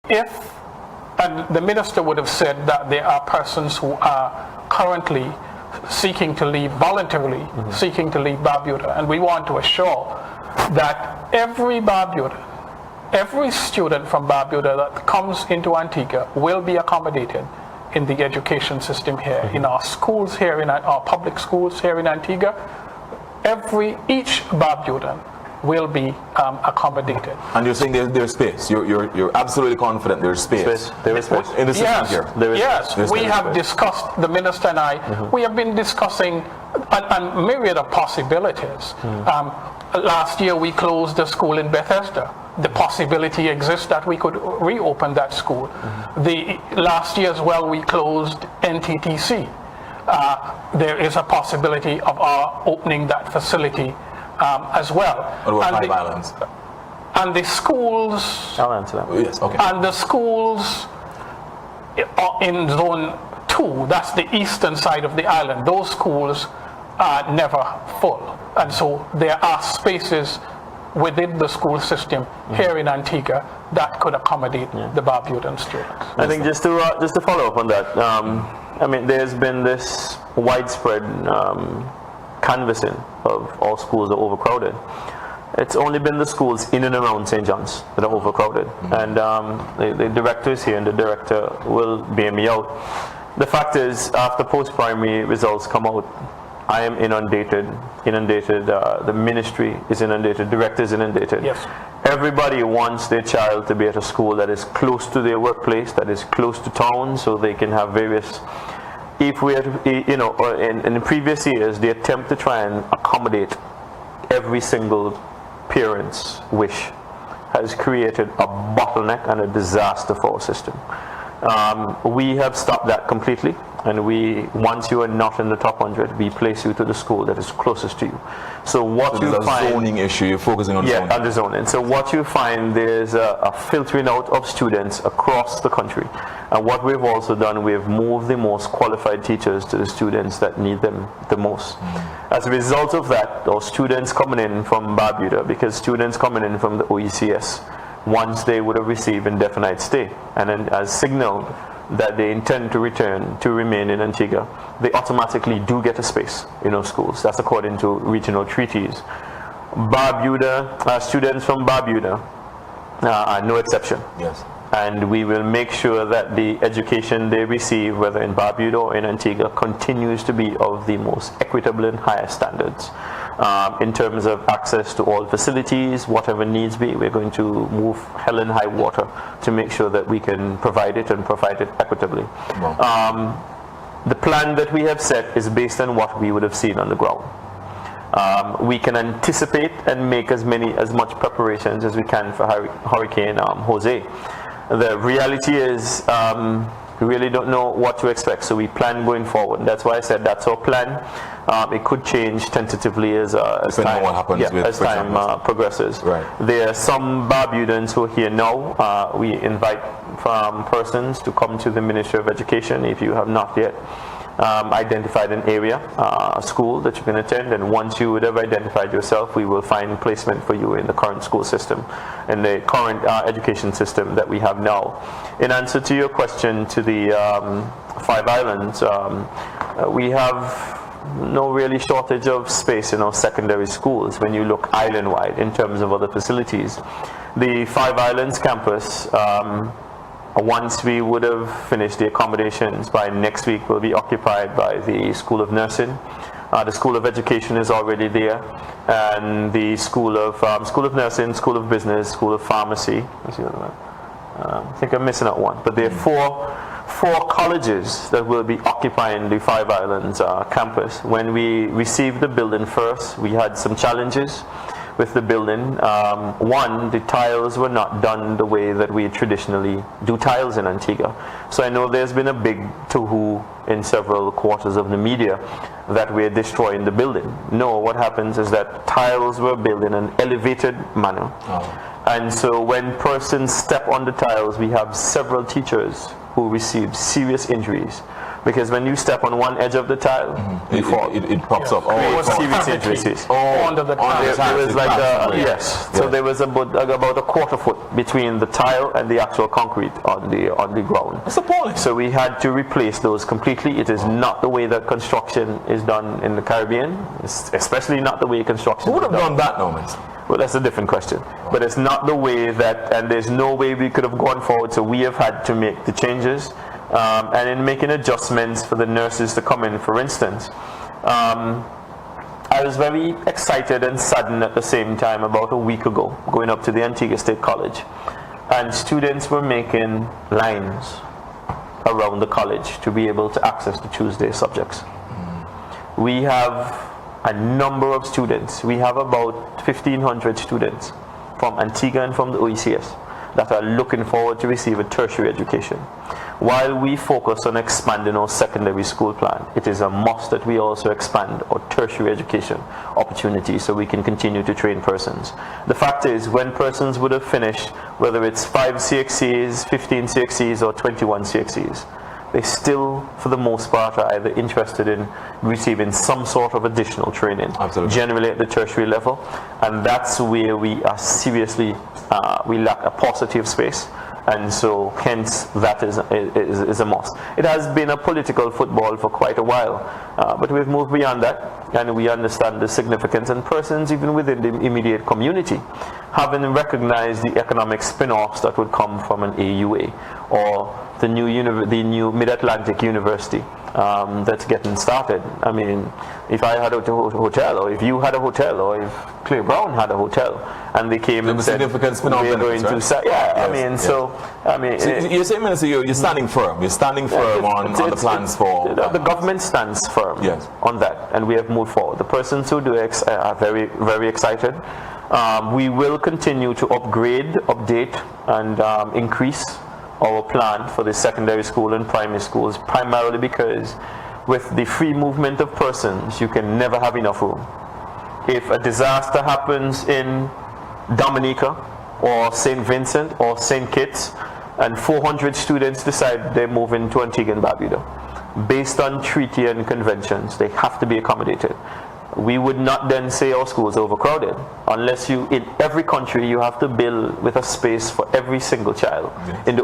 if, and the minister would have said that there are persons who are currently seeking to leave, voluntarily seeking to leave Barbuda, and we want to assure that every Barbuda, every student from Barbuda that comes into Antigua will be accommodated in the education system here, in our schools here, in our public schools here in Antigua. Each Barbudan will be accommodated. And you're saying there's space. You're absolutely confident there's space. There is space in the system here. Yes, we have discussed, the minister and I, we have been discussing a myriad of possibilities. Last year we closed the school in Bethesda. The possibility exists that we could reopen that school. Last year as well we closed NTTC. There is a possibility of our opening that facility as well. Five Islands. And the schools. I'll answer that. Yes, okay. And the schools in Zone 2, that's the eastern side of the island, those schools are never full. And so there are spaces within the school system here in Antigua that could accommodate the Barbudan students. I think just to follow up on that, I mean, there's been this widespread canvassing of all schools are overcrowded. It's only been the schools in and around St. John's that are overcrowded. And the director is here, and the director will bear me out. The fact is, after post-primary results come out, I am inundated, the ministry is inundated, director is inundated. Yes. Everybody wants their child to be at a school that is close to their workplace, that is close to town, so they can have various, if we had, in the previous years, the attempt to try and accommodate every single parent's wish has created a bottleneck and a disaster for our system. We have stopped that completely, and once you are not in the top 100, we place you to the school that is closest to you. So what you find, a zoning issue, you're focusing on zoning. Yeah, on the zoning. So what you find, there's a filtering out of students across the country. And what we've also done, we've moved the most qualified teachers to the students that need them the most. As a result of that, those students coming in from Barbuda, because students coming in from the OECS, once they would have received indefinite stay, and then as signaled that they intend to remain in Antigua, they automatically do get a space in our schools. That's according to regional treaties. Barbuda, students from Barbuda are no exception. Yes. And we will make sure that the education they receive, whether in Barbuda or in Antigua, continues to be of the most equitable and highest standards. In terms of access to all facilities, whatever needs be, we're going to move hell and high water to make sure that we can provide it and provide it equitably. Wow. The plan that we have set is based on what we would have seen on the ground. We can anticipate and make as much preparations as we can for Hurricane Jose. The reality is, we really don't know what to expect, so we plan going forward. That's why I said that's our plan. It could change tentatively as time, what happens as time progresses. Right. There are some Barbudans who are here now. We invite persons to come to the Ministry of Education if you have not yet identified an area, a school that you can attend, and once you would have identified yourself, we will find placement for you in the current school system, in the current education system that we have now. In answer to your question to the 5 Islands, we have no really shortage of space in our secondary schools when you look island-wide in terms of other facilities. The 5 Islands campus, once we would have finished the accommodations by next week, will be occupied by the School of Nursing. The School of Education is already there, and the School of Nursing, School of Business, School of Pharmacy. Let's see what I think I'm missing out one, but there are four colleges that will be occupying the 5 Islands campus. When we received the building first, we had some challenges with the building. One, the tiles were not done the way that we traditionally do tiles in Antigua. So I know there's been a big to-hoo in several quarters of the media that we're destroying the building. No, what happens is that tiles were built in an elevated manner. And so when persons step on the tiles, we have several teachers who received serious injuries because when you step on one edge of the tile, you fall. It pops up. There was a serious cavity injuries. under the tile. There was like Yes. so there was about a quarter foot between the tile and the actual concrete on the ground. That's appalling. So we had to replace those completely. It is not the way that construction is done in the Caribbean, especially not the way construction. Who would have is done that now, Minister? Well, that's a different question. But it's not the way that, and there's no way we could have gone forward. So we have had to make the changes, and in making adjustments for the nurses to come in, for instance. I was very excited and saddened at the same time about a week ago, going up to the Antigua State College, and students were making lines around the college to be able to access the Tuesday subjects. We have a number of students. We have about 1,500 students from Antigua and from the OECS that are looking forward to receive a tertiary education. While we focus on expanding our secondary school plan, it is a must that we also expand our tertiary education opportunities so we can continue to train persons. The fact is, when persons would have finished, whether it's 5 CXCs, 15 CXCs, or 21 CXCs, they still, for the most part, are either interested in receiving some sort of additional training, generally at the tertiary level, and that's where we are seriously, we lack a positive space, and so hence that is a must. It has been a political football for quite a while, but we've moved beyond that, and we understand the significance, and persons even within the immediate community having recognized the economic spin-offs that would come from an AUA or the new Mid-Atlantic University that's getting started. I mean, if I had a hotel, or if you had a hotel, or if Clay Browne had a hotel, and they came and said, we're going to say, you're saying, Minister, you're standing firm. You're standing firm on the plans for... The government stands firm on that, and we have moved forward. The persons who do it are very, very excited. We will continue to upgrade, update, and increase our plan for the secondary school and primary schools, primarily because with the free movement of persons, you can never have enough room. If a disaster happens in Dominica or St. Vincent or St. Kitts and 400 students decide they're moving to Antigua and Barbuda, based on treaty and conventions, they have to be accommodated. We would not then say our schools are overcrowded, unless in every country you have to build with a space for every single child. In the